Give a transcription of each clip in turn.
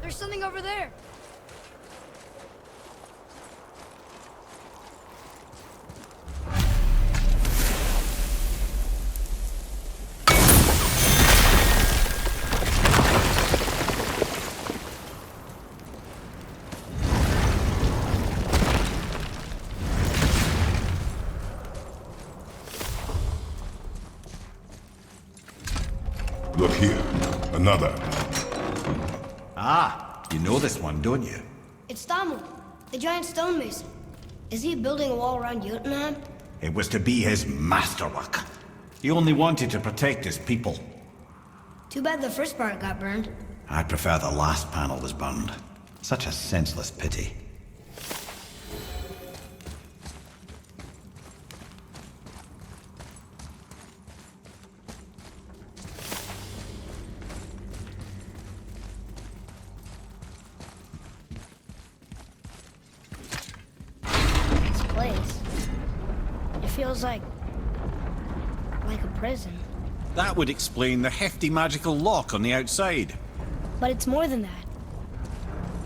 There's something over there. Look here. Another. Ah, you know this one, don't you? It's Thamur, the giant stonemason. Is he building a wall around Jotunheim? It was to be his masterwork. He only wanted to protect his people. Too bad the first part got burned. I'd prefer the last panel was burned. Such a senseless pity. This place. It feels like a prison. That would explain the hefty magical lock on the outside. But it's more than that.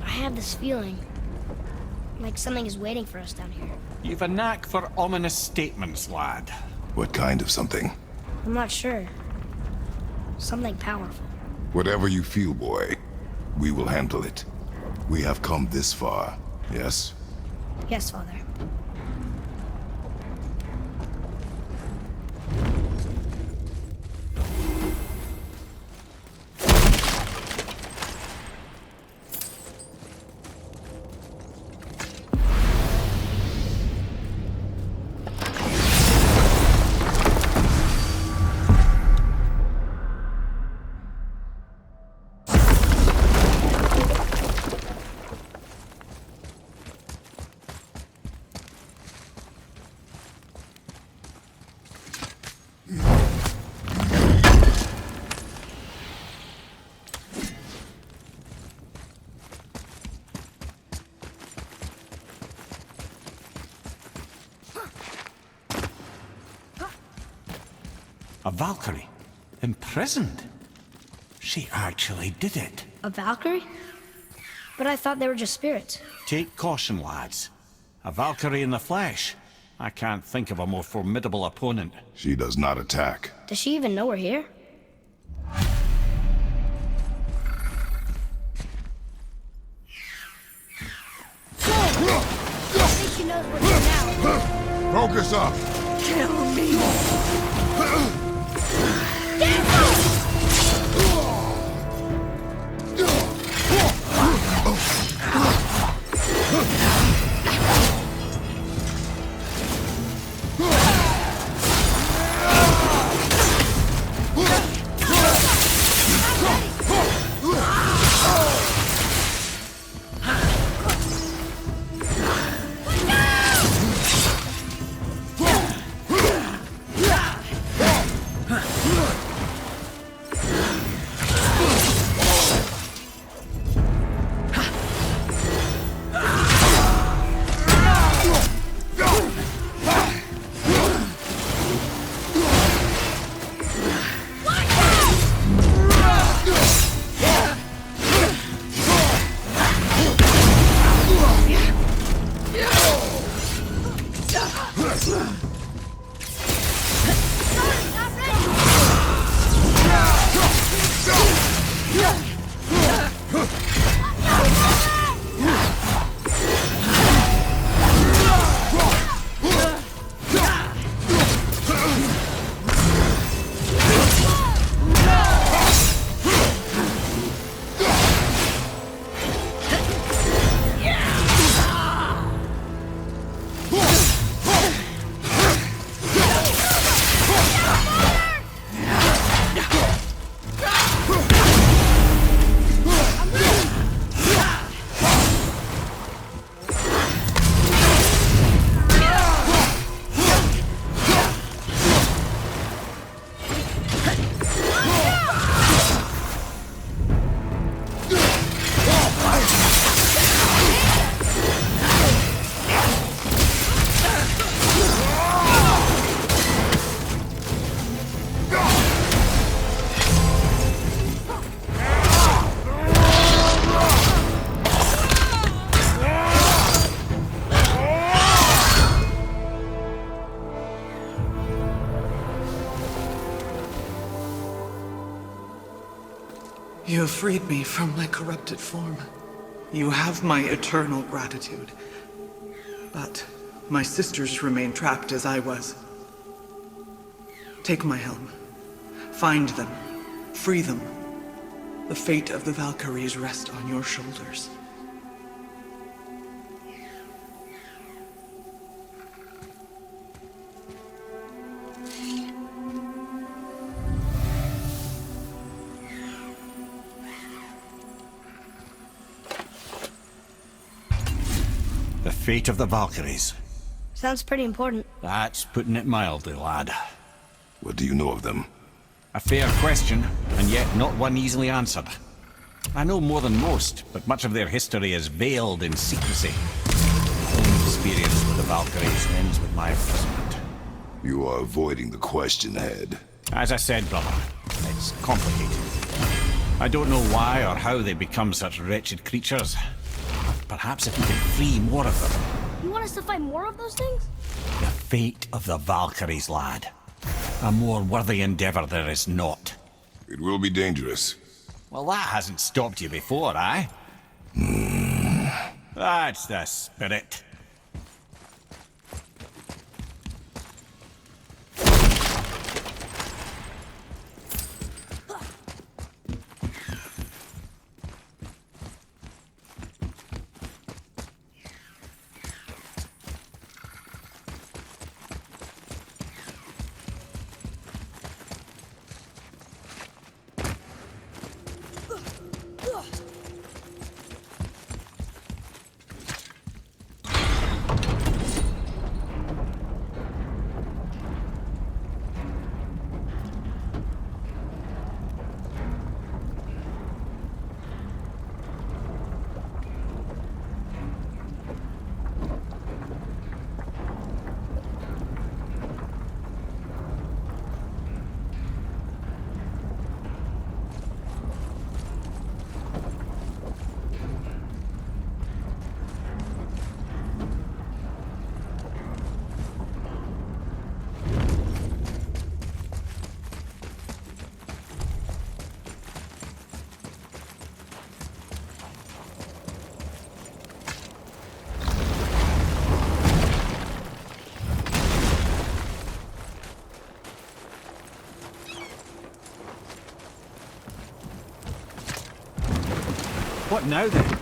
I have this feeling like something is waiting for us down here. You've a knack for ominous statements, lad. What kind of something? I'm not sure. Something powerful. Whatever you feel, boy, we will handle it. We have come this far, yes? Yes, Father. A Valkyrie? Imprisoned? She actually did it. A Valkyrie? But I thought they were just spirits. Take caution, lads. A Valkyrie in the flesh. I can't think of a more formidable opponent. She does not attack. Does she even know we're here? I think she knows we're here now. Focus up! Kill me! You have freed me from my corrupted form. You have my eternal gratitude. But my sisters remain trapped as I was. Take my helm. Find them. Free them. The fate of the Valkyries rests on your shoulders. The fate of the Valkyries. Sounds pretty important. That's putting it mildly, lad. What do you know of them? A fair question, and yet not one easily answered. I know more than most, but much of their history is veiled in secrecy. My own experience with the Valkyries ends with my imprisonment. You are avoiding the question, Head. As I said, brother, it's complicated. I don't know why or how they become such wretched creatures. Perhaps if we can free more of them. You want us to fight more of those things? The fate of the Valkyries, lad. A more worthy endeavor there is not. It will be dangerous. Well, that hasn't stopped you before, eh? That's the spirit. What now then?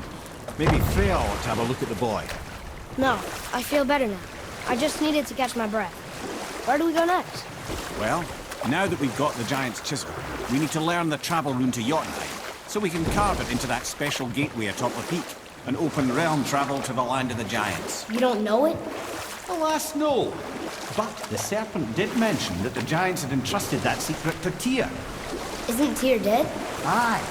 Maybe Freya ought to have a look at the boy. No, I feel better now. I just needed to catch my breath. Where do we go next? Well, now that we've got the Giant's Chisel, we need to learn the travel rune to Jotunheim, so we can carve it into that special gateway atop the peak, and open realm travel to the land of the Giants. You don't know it? Alas, no. But the Serpent did mention that the Giants had entrusted that secret to Tyr. Isn't Tyr dead? Aye,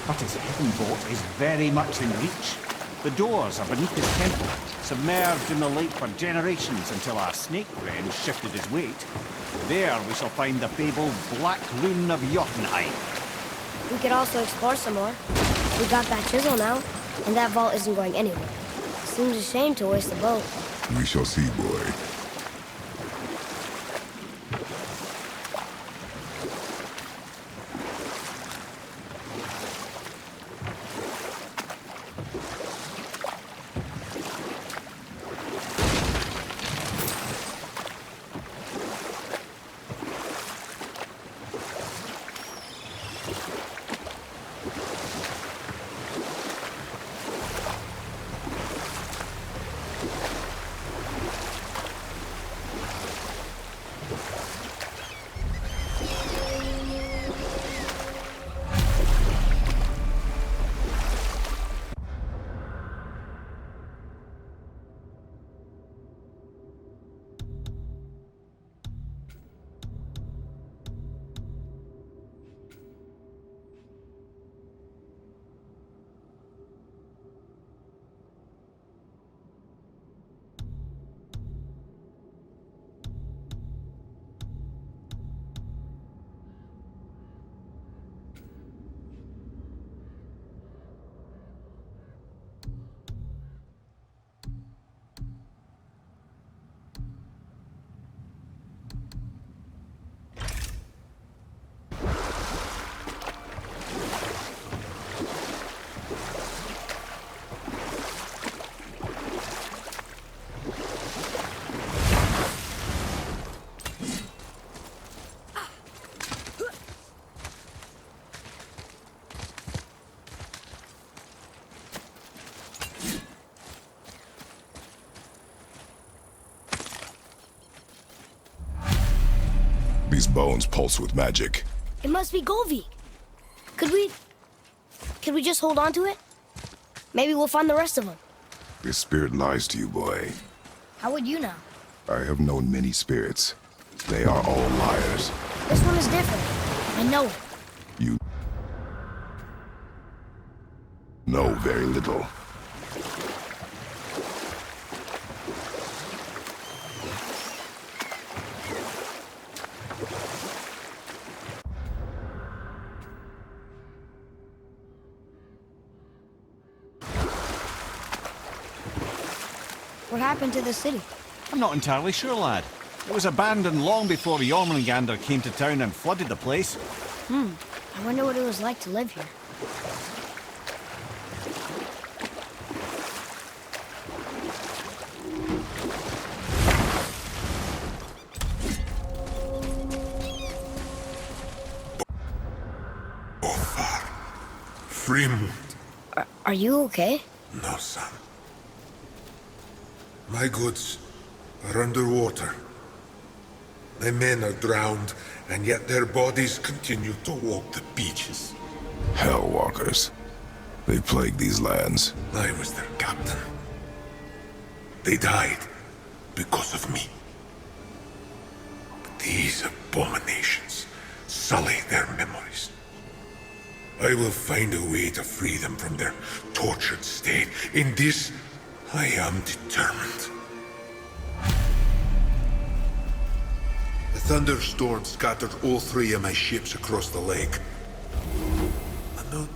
but his hidden vault is very much in reach. The doors are beneath his temple, submerged in the lake for generations until our snake friend shifted his weight. There we shall find the fabled Black Rune of Jotunheim. We could also explore some more. We got that chisel now, and that vault isn't going anywhere. Seems a shame to waste the boat. We shall see, boy. These bones pulse with magic. It must be Govik. Could we just hold on to it? Maybe we'll find the rest of them. This spirit lies to you, boy. How would you know? I have known many spirits. They are all liars. This one is different. I know it. You know very little. What happened to the city? I'm not entirely sure, lad. It was abandoned long before Jormungandr came to town and flooded the place. I wonder what it was like to live here. Fremont. Are you okay? No, son. My goods are underwater. My men are drowned, and yet their bodies continue to walk the beaches. Hellwalkers. They plague these lands. I was their captain. They died because of me. But these abominations sully their memories. I will find a way to free them from their tortured state. In this, I am determined. A thunderstorm scattered all 3 of my ships across the lake. And now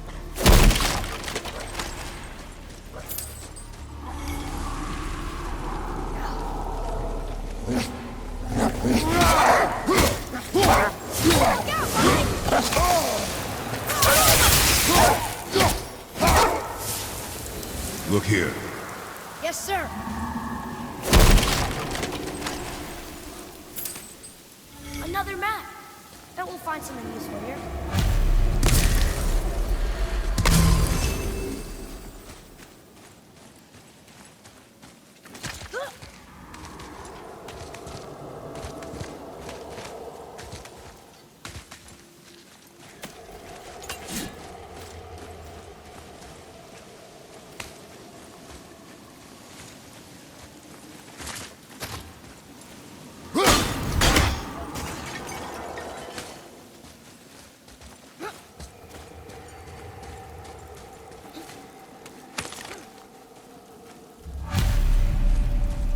Look here. Yes, sir. Another map. Bet we'll find something useful here.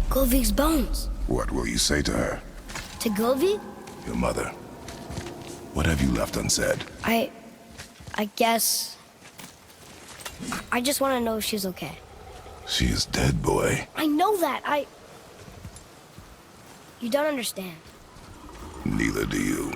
Govik's bones. What will you say to her? To Govik? Your mother. What have you left unsaid? I guess... I just want to know if she's okay. She is dead, boy. I know that. You don't understand. Neither do you.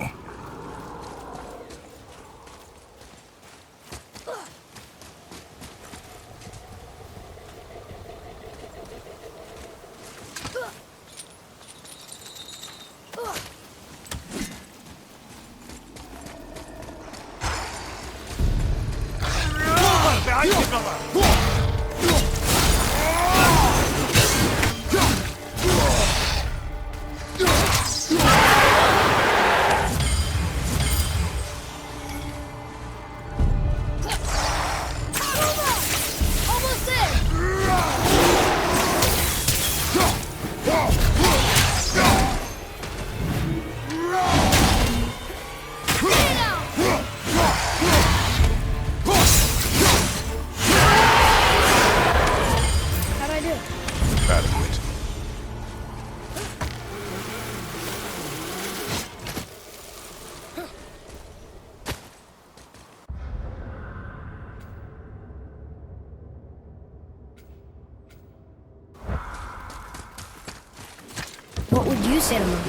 What would you say to Mom?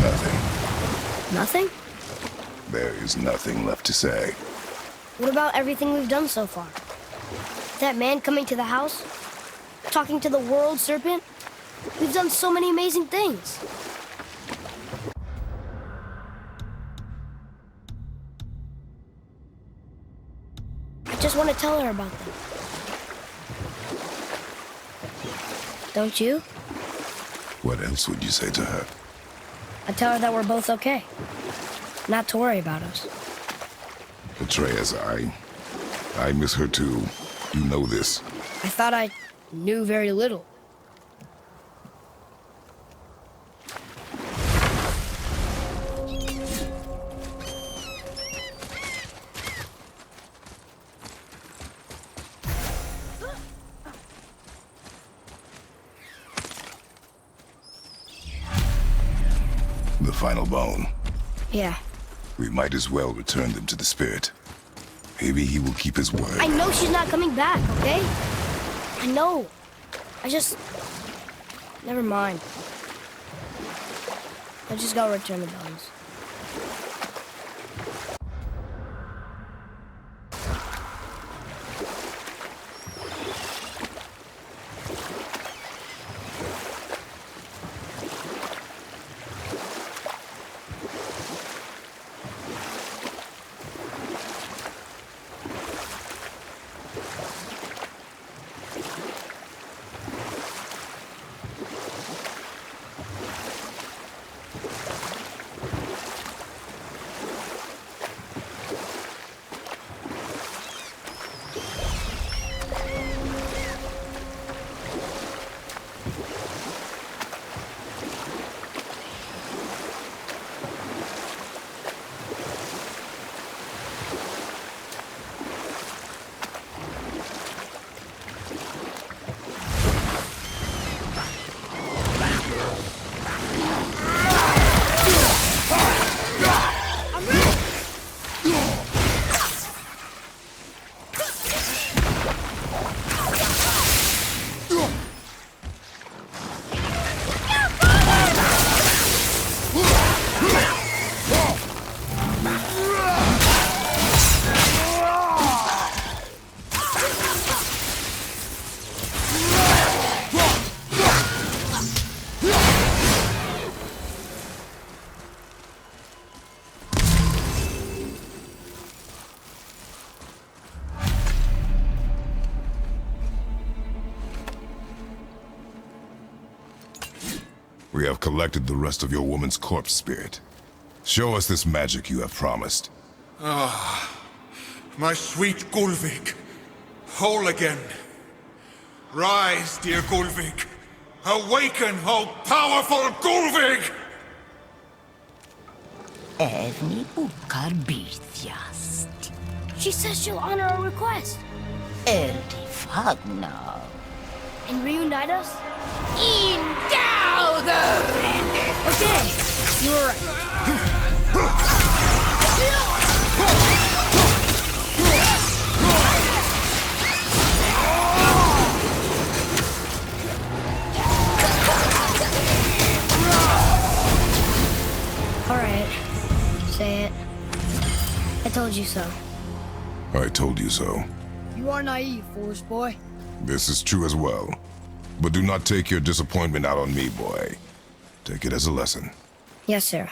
Nothing. Nothing? There is nothing left to say. What about everything we've done so far? That man coming to the house? Talking to the world serpent? We've done so many amazing things. I just want to tell her about them. Don't you? What else would you say to her? I tell her that we're both okay. Not to worry about us. Atreus, I miss her too. You know this. I thought I knew very little. The final bone. Yeah. We might as well return them to the spirit. Maybe he will keep his word. I know she's not coming back, okay? I know. Never mind. I just gotta return the bones. We have collected the rest of your woman's corpse spirit. Show us this magic you have promised. My sweet Gulvik, whole again. Rise, dear Gulvik. Awaken, O powerful Gulvik! Evni ukar birtjast. She says she'll honor our request Eldi fagna. and reunite us. Indauder! Okay, you were right. All right, say it. I told you so. I told you so. You are naive, foolish boy. This is true as well. But do not take your disappointment out on me, boy. Take it as a lesson. Yes, sir.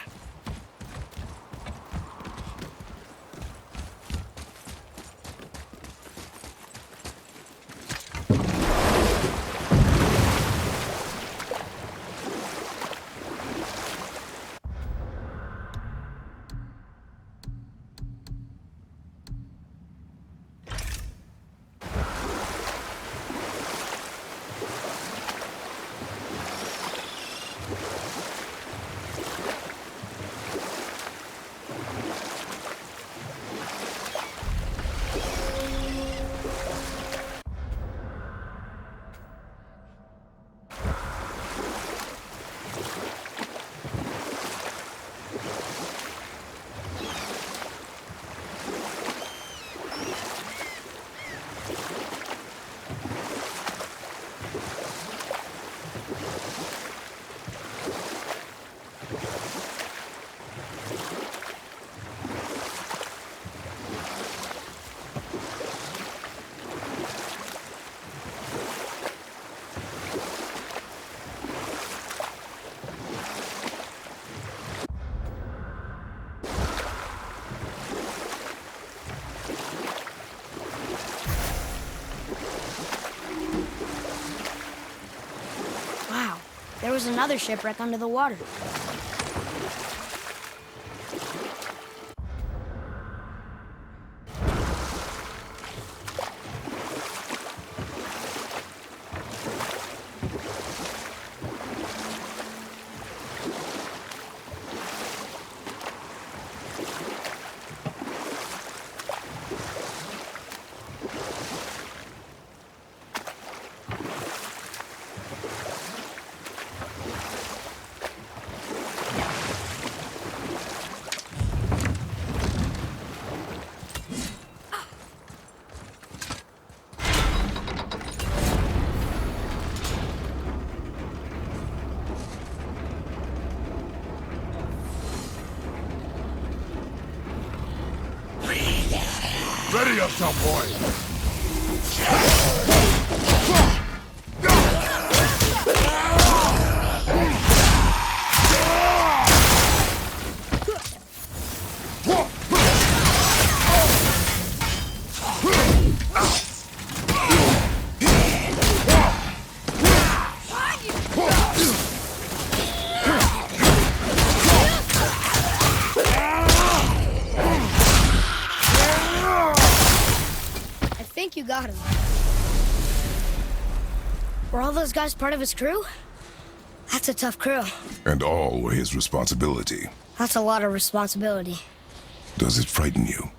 Wow, there was another shipwreck under the water. Steady yourself, boy! I think you got him. Were all those guys part of his crew? That's a tough crew. And all were his responsibility. That's a lot of responsibility. Does it frighten you?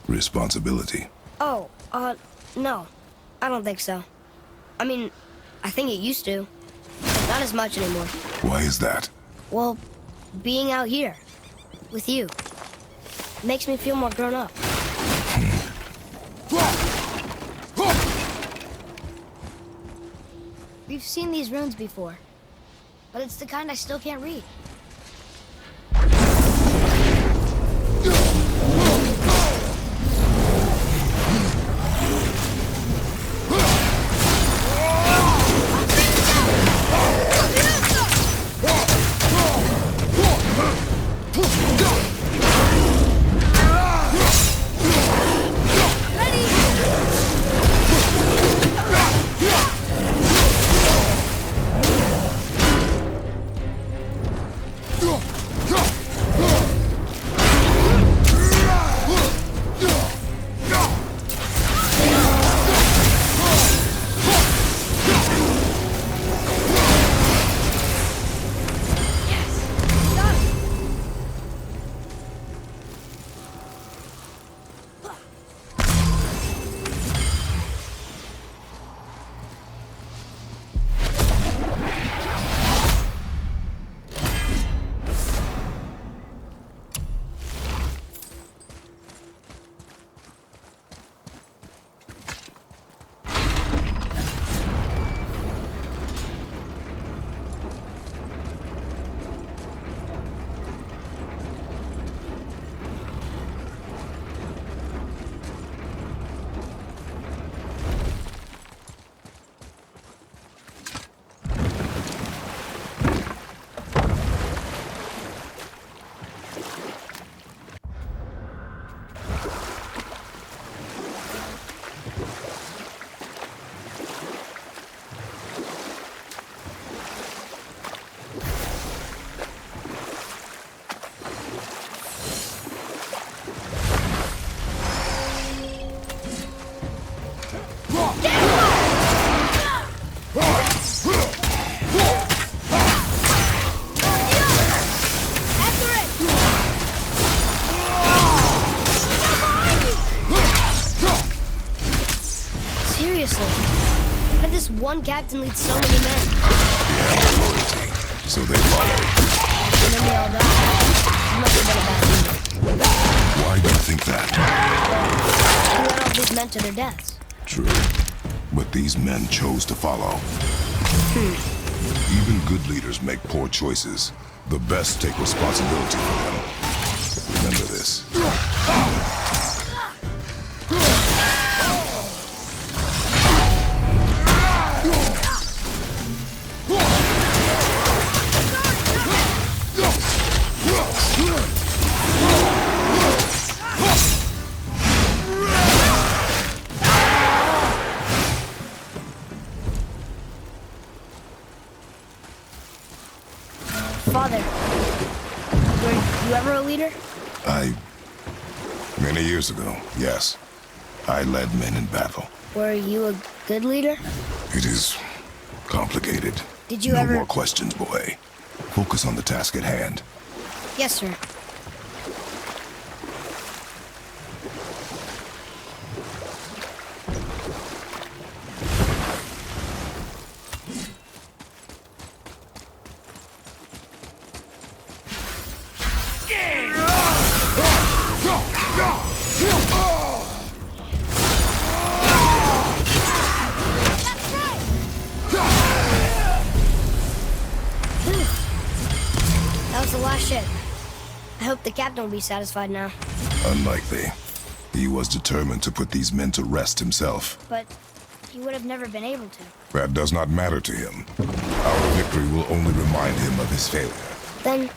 Responsibility. Oh, no. I don't think so. I mean, I think it used to. Not as much anymore. Why is that? Well, being out here with you makes me feel more grown up. We've seen these runes before, but it's the kind I still can't read. One captain leads so many men. Loyalty. So they followed. And then they all died. He must have been a bad leader. Why do you think that? He led all these men to their deaths. True. But these men chose to follow. Even good leaders make poor choices. The best take responsibility for them. Remember this. Father, were you ever a leader? Many years ago, yes. I led men in battle. Were you a good leader? It is complicated. Did you no ever... more questions, boy. Focus on the task at hand. Yes, sir. That was the last ship. I hope the captain will be satisfied now. Unlikely. He was determined to put these men to rest himself. But he would have never been able to. That does not matter to him. Our victory will only remind him of his failure. Then,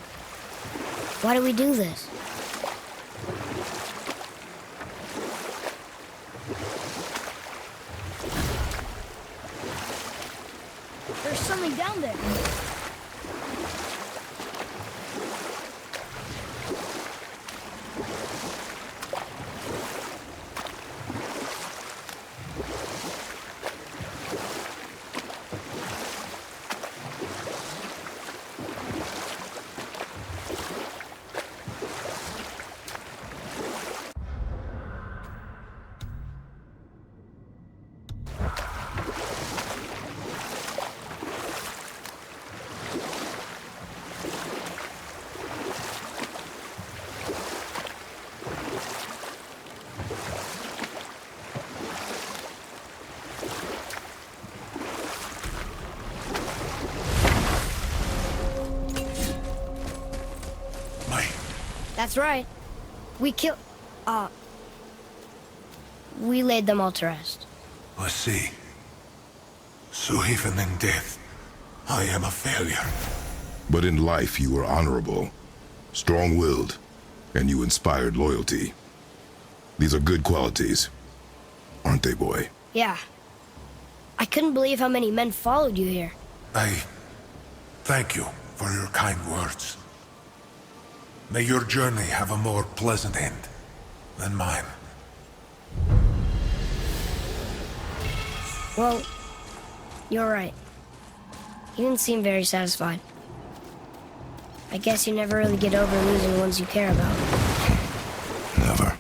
why do we do this? There's something down there. That's right. We laid them all to rest. I see. So even in death, I am a failure. But in life you were honorable, strong-willed, and you inspired loyalty. These are good qualities, aren't they, boy? Yeah. I couldn't believe how many men followed you here. I thank you for your kind words. May your journey have a more pleasant end than mine. Well, you're right. You didn't seem very satisfied. I guess you never really get over losing ones you care about. Never.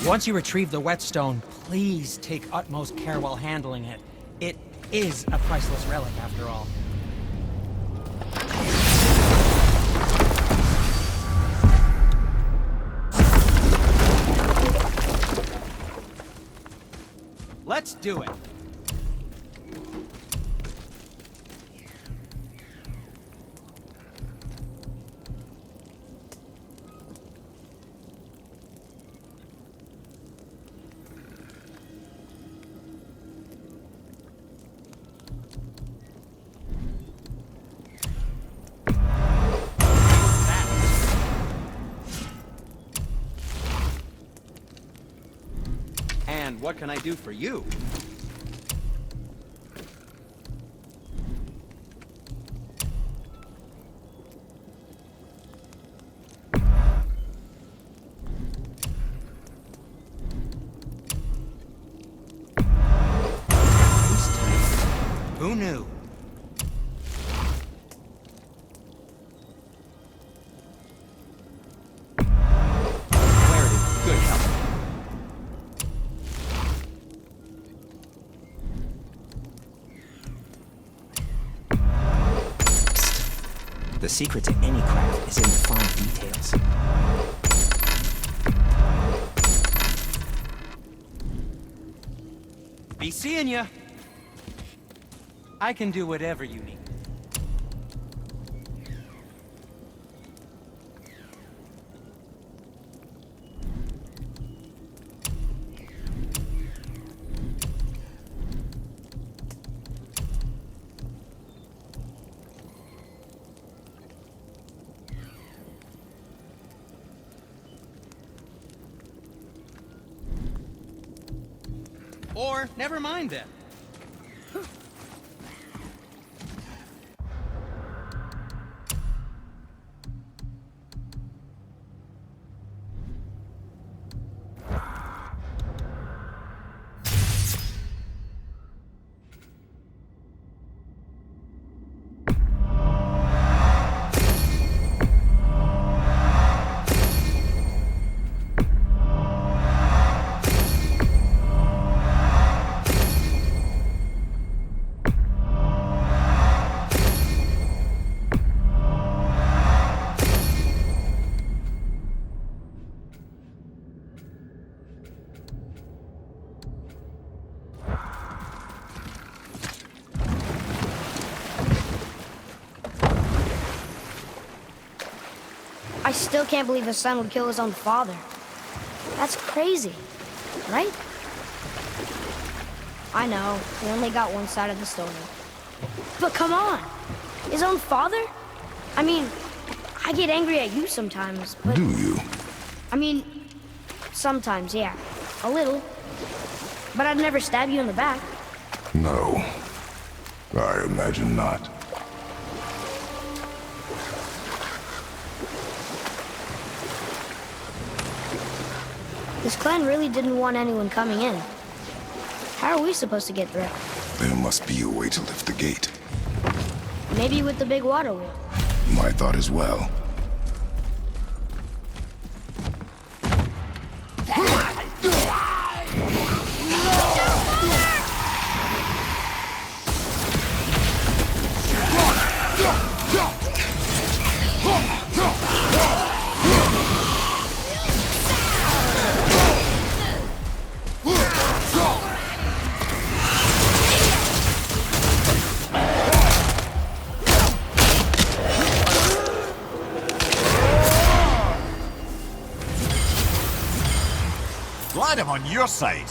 Once you retrieve the whetstone, please take utmost care while handling it. It is a priceless relic, after all. Let's do it! And what can I do for you? Who knew? Clarity. Good company. The secret to any craft is in the fine details. Be seeing ya. I can do whatever you need. Or, never mind then. I still can't believe a son would kill his own father. That's crazy, right? I know, we only got one side of the story. But come on, his own father? I mean, I get angry at you sometimes, but... Do you? I mean, sometimes, yeah. A little. But I'd never stab you in the back. No. I imagine not. This clan really didn't want anyone coming in. How are we supposed to get through? There must be a way to lift the gate. Maybe with the big water wheel. My thought as well. Glad I'm on your side.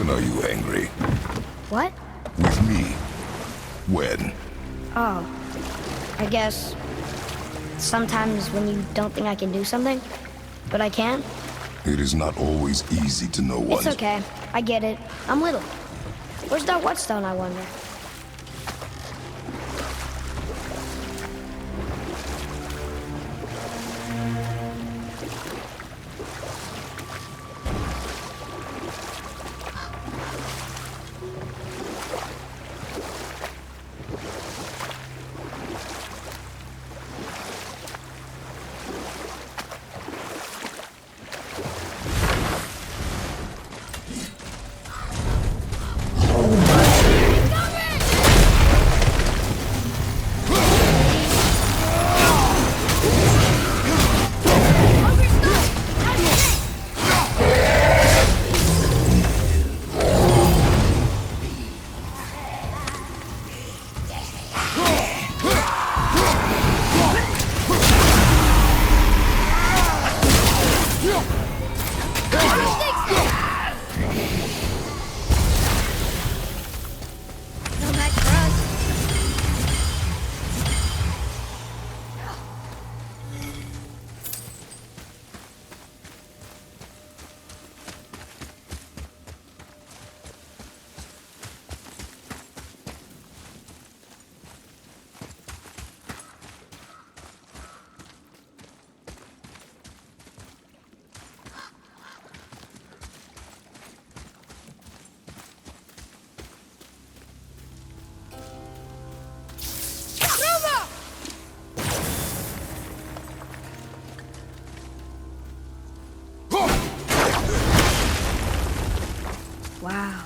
When are you angry? What? With me. When? Oh, I guess sometimes when you don't think I can do something, but I can. It is not always easy to know what. It's okay. I get it. I'm little. Where's that whetstone, I wonder? Wow.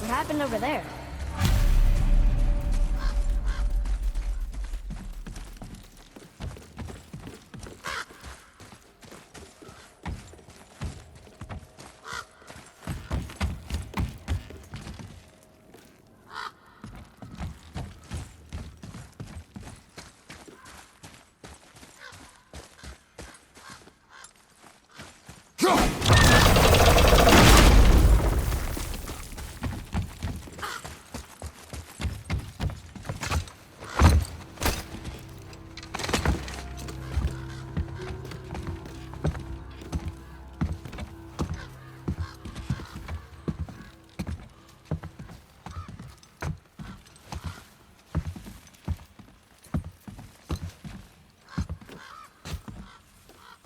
What happened over there?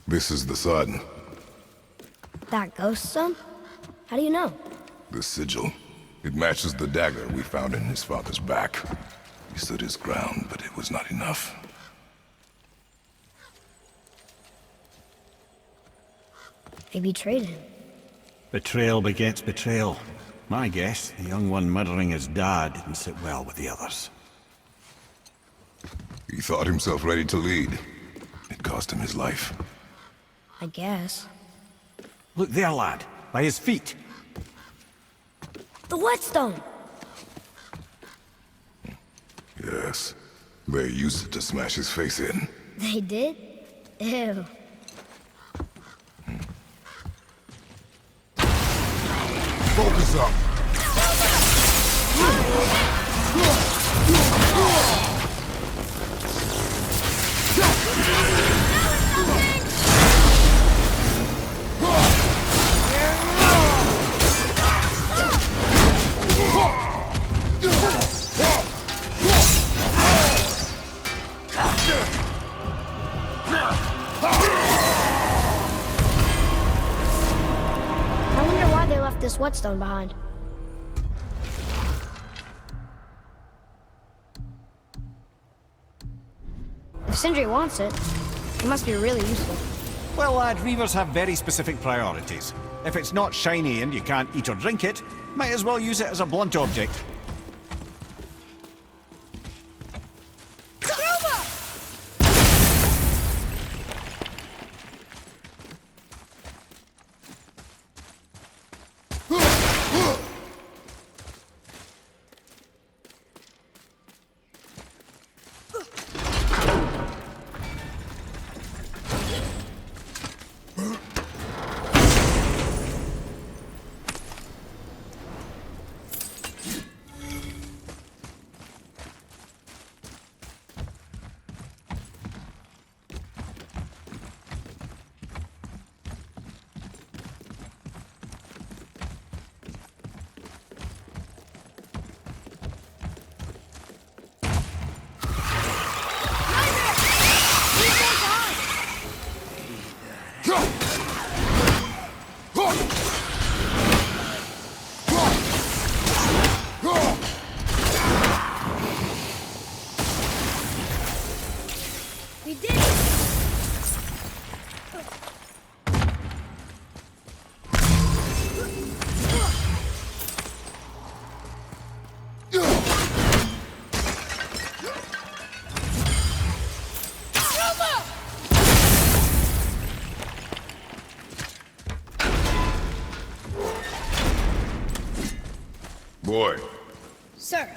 This is the sun. That ghost son? How do you know? The sigil. It matches the dagger we found in his father's back. He stood his ground, but it was not enough. They betrayed him. Betrayal begets betrayal. My guess, the young one murdering his dad didn't sit well with the others. He thought himself ready to lead. It cost him his life. I guess. Look there, lad. By his feet. The whetstone! Yes. They used it to smash his face in. They did? Ew. Focus up! I wonder why they left this whetstone behind. If Sindri wants it, it must be really useful. Well, lad, reavers have very specific priorities. If it's not shiny and you can't eat or drink it, might as well use it as a blunt object. We did it! Boy. Sir.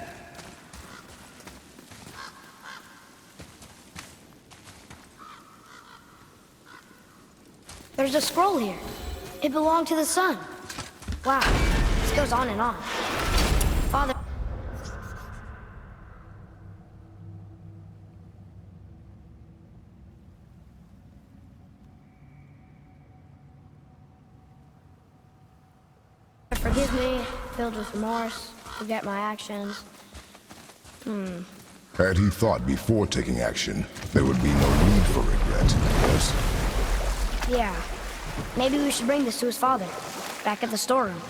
There's a scroll here. It belonged to the sun. Wow, this goes on and on. Father... Forgive me, filled with remorse, forget my actions. Had he thought before taking action, there would be no need for regret, yes? Yeah, maybe we should bring this to his father, back at the storeroom.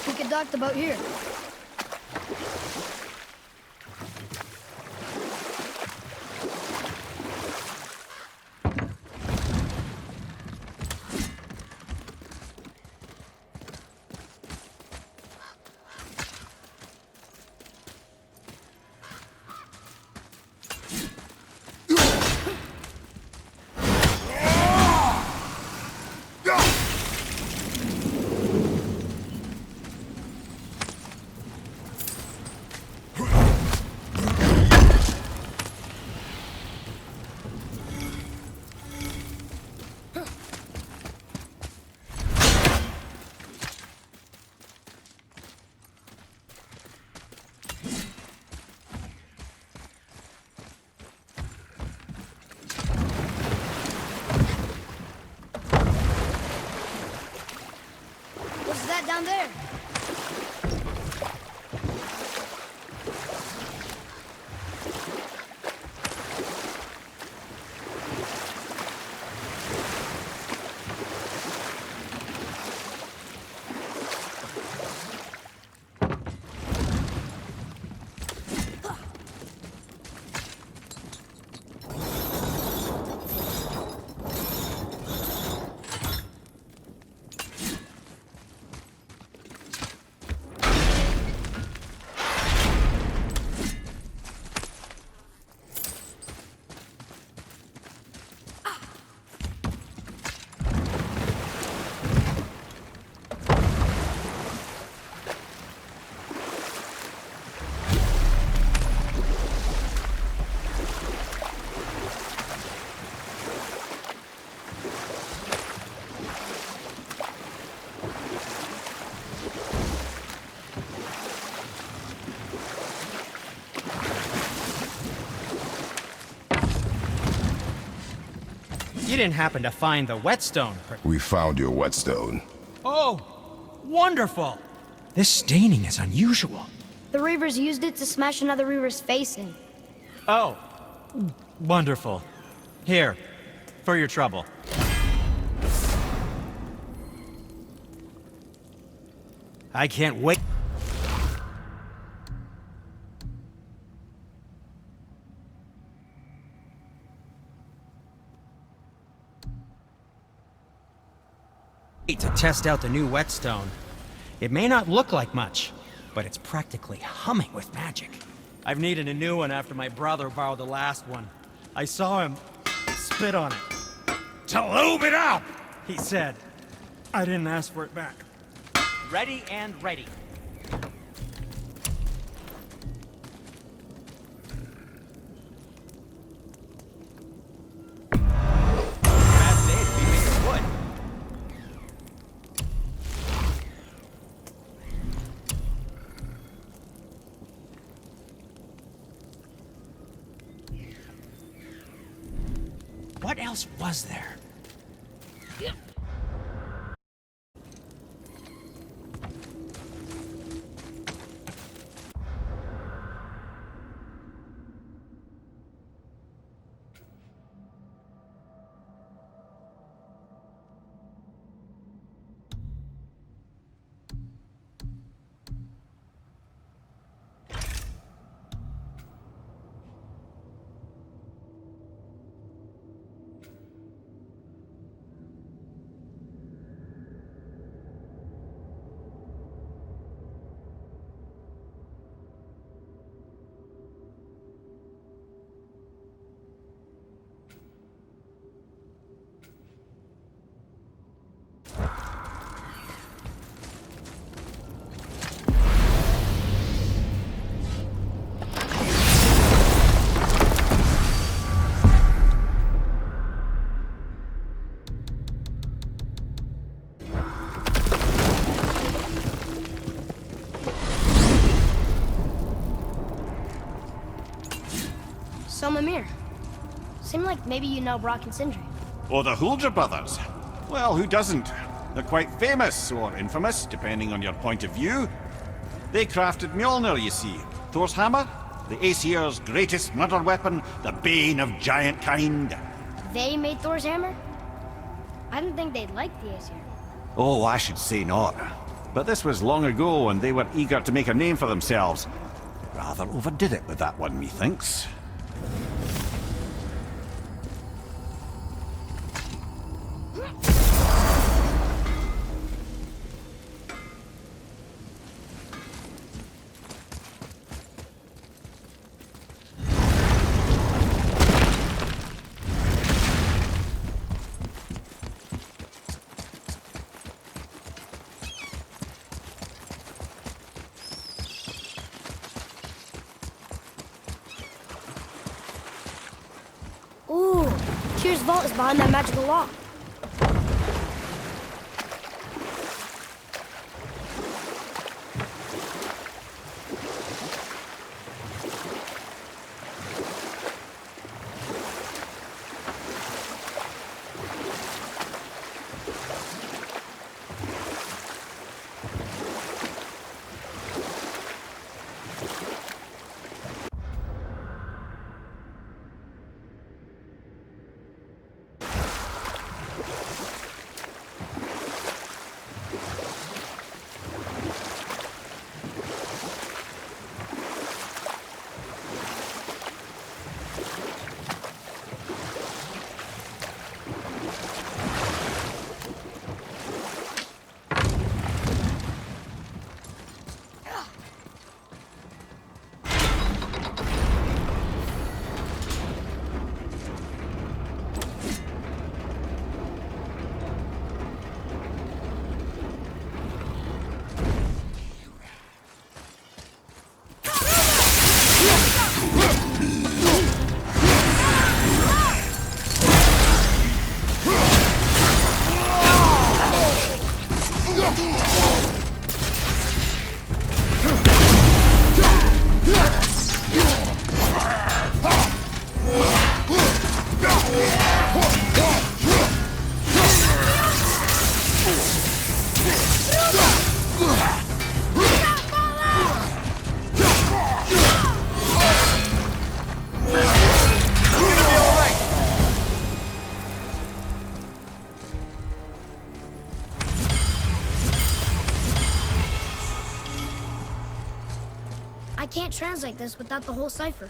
We could dock the boat here. that down there? You didn't happen to find the whetstone. We found your whetstone. Oh, wonderful! This staining is unusual. The Reavers used it to smash another Reaver's face in. Oh, wonderful. Here, for your trouble. I can't wait. To test out the new whetstone. It may not look like much, but it's practically humming with magic. I've needed a new one after my brother borrowed the last one. I saw him spit on it. To lube it up! He said, I didn't ask for it back. Ready and ready. Bad day to be made of wood. What else was there? So, Mimir, seemed like maybe you know Brock and Sindri. Oh, the Huldra brothers. Well, who doesn't? They're quite famous, or infamous, depending on your point of view. They crafted Mjolnir, you see. Thor's hammer, the Aesir's greatest murder weapon, the bane of giant kind. They made Thor's hammer? I didn't think they'd like the Aesir. Oh, I should say not. But this was long ago, and they were eager to make a name for themselves. Rather overdid it with that one, methinks. Ooh, Tyr's vault is behind that magical lock. I can't translate this without the whole cipher.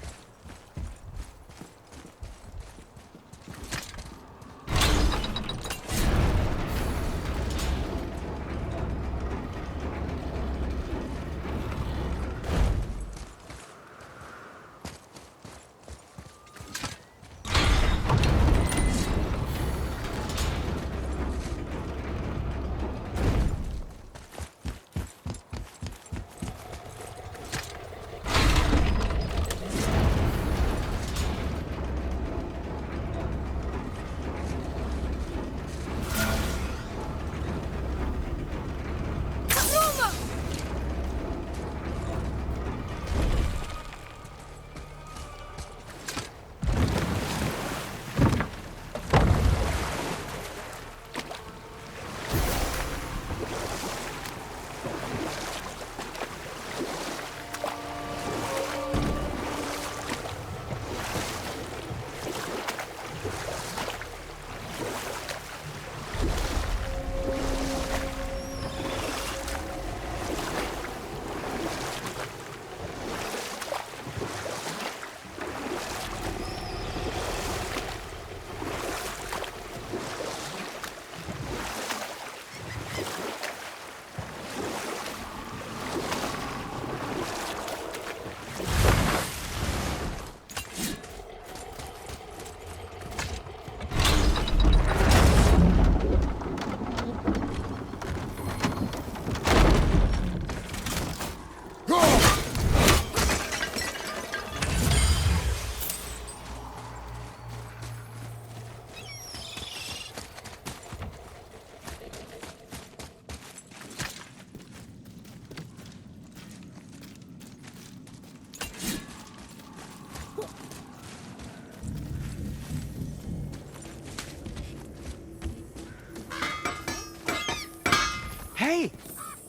Hey!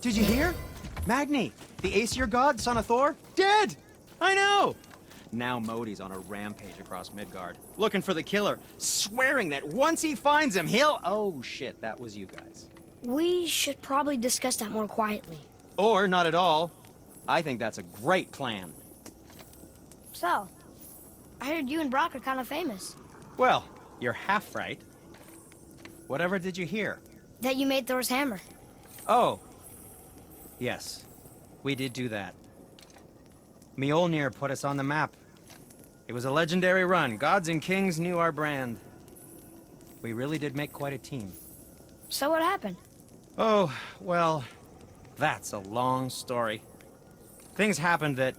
Did you hear? Magni, the Aesir god, son of Thor, dead! I know! Now Modi's on a rampage across Midgard, looking for the killer, swearing that once he finds him, he'll... Oh shit, that was you guys. We should probably discuss that more quietly. Or not at all. I think that's a great plan. So, I heard you and Brock are kind of famous. Well, you're half right. Whatever did you hear? That you made Thor's hammer. Oh. Yes, we did do that. Mjolnir put us on the map. It was a legendary run. Gods and kings knew our brand. We really did make quite a team. So what happened? Oh, well, that's a long story. Things happened that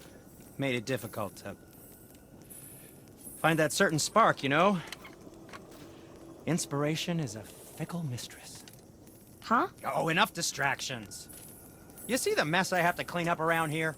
made it difficult to find that certain spark, you know? Inspiration is a fickle mistress. Huh? Oh, enough distractions. You see the mess I have to clean up around here?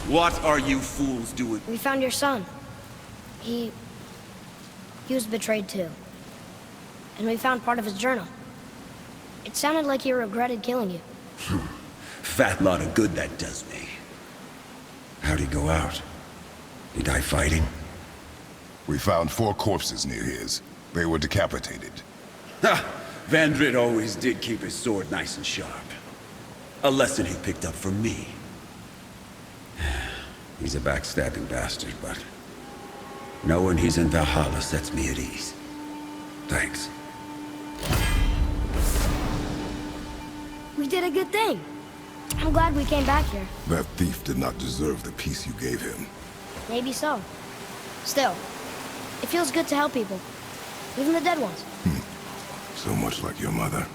What are you fools doing? We found your son. He was betrayed too. And we found part of his journal. It sounded like he regretted killing you. Fat lot of good that does me. How'd he go out? He die fighting? We found 4 corpses near his. They were decapitated. Ha! Vandrit always did keep his sword nice and sharp. A lesson he picked up from me. He's a backstabbing bastard, but knowing he's in Valhalla sets me at ease. Thanks. We did a good thing. I'm glad we came back here. That thief did not deserve the peace you gave him. Maybe so. Still, it feels good to help people. Even the dead ones. So much like your mother.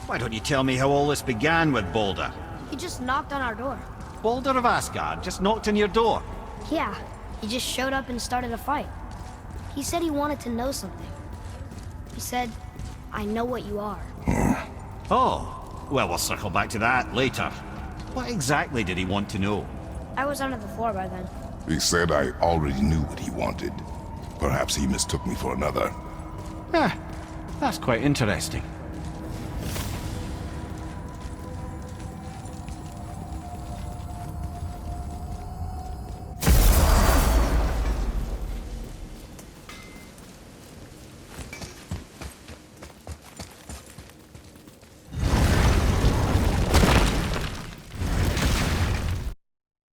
Why don't you tell me how all this began with Baldur? He just knocked on our door. Baldur of Asgard just knocked on your door. Yeah, he just showed up and started a fight. He said he wanted to know something. He said, I know what you are. Oh, well, we'll circle back to that later. What exactly did he want to know? I was under the floor by then. He said I already knew what he wanted. Perhaps he mistook me for another. Eh, that's quite interesting.